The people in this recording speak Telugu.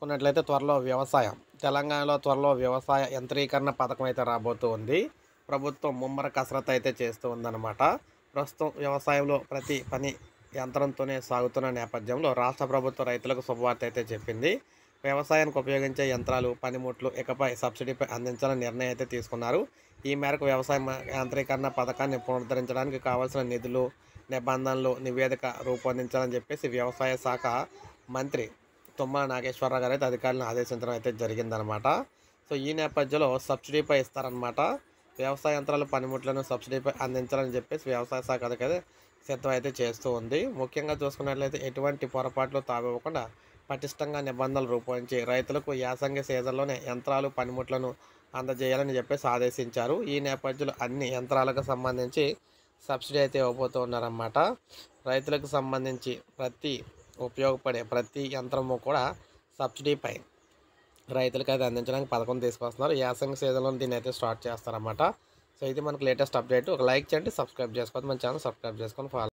చూసుకున్నట్లయితే త్వరలో వ్యవసాయం తెలంగాణలో త్వరలో వ్యవసాయ యంత్రీకరణ పథకం అయితే రాబోతూ ఉంది. ప్రభుత్వం ముమ్మర కసరత్తు అయితే చేస్తూ ఉందన్నమాట. ప్రస్తుతం వ్యవసాయంలో ప్రతి పని యంత్రంతోనే సాగుతున్న నేపథ్యంలో రాష్ట్ర ప్రభుత్వం రైతులకు శుభవార్త అయితే చెప్పింది. వ్యవసాయానికి ఉపయోగించే యంత్రాలు, పనిముట్లు ఇకపై సబ్సిడీపై అందించాలని నిర్ణయం అయితే తీసుకున్నారు. ఈ మేరకు వ్యవసాయ యాంత్రీకరణ పథకాన్ని పునరుద్ధరించడానికి కావాల్సిన నిధులు, నిబంధనలు నివేదిక రూపొందించాలని చెప్పేసి వ్యవసాయ శాఖ మంత్రి తుమ్మల నాగేశ్వరరావు గారు అయితే అధికారులను ఆదేశించడం అయితే జరిగిందనమాట. సో ఈ నేపథ్యంలో సబ్సిడీపై ఇస్తారనమాట. వ్యవసాయ యంత్రాలు, పనిముట్లను సబ్సిడీపై అందించాలని చెప్పేసి వ్యవసాయ శాఖ అధికారి సిద్ధం అయితే చేస్తూ ఉంది. ముఖ్యంగా చూసుకున్నట్లయితే ఎటువంటి పొరపాట్లు తావివ్వకుండా పటిష్టంగా నిబంధనలు రూపొందించి రైతులకు యాసంగి సీజన్లోనే యంత్రాలు, పనిముట్లను అందజేయాలని చెప్పేసి ఆదేశించారు. ఈ నేపథ్యంలో అన్ని యంత్రాలకు సంబంధించి సబ్సిడీ అయితే ఇవ్వబోతూ ఉన్నారన్నమాట. రైతులకు సంబంధించి ఉపయోగపడే ప్రతి యంత్రము కూడా సబ్సిడీపై రైతులకు అయితే అందించడానికి పథకం తీసుకొస్తున్నారు. యాసంగి సీజన్లో దీన్ని అయితే స్టార్ట్ చేస్తారన్నమాట. సో ఇది మనకు లేటెస్ట్ అప్డేట్. ఒక లైక్ చేయండి, సబ్స్క్రైబ్ చేసుకోవద్దు, మన ఛానల్ సబ్స్క్రైబ్ చేసుకొని ఫాలో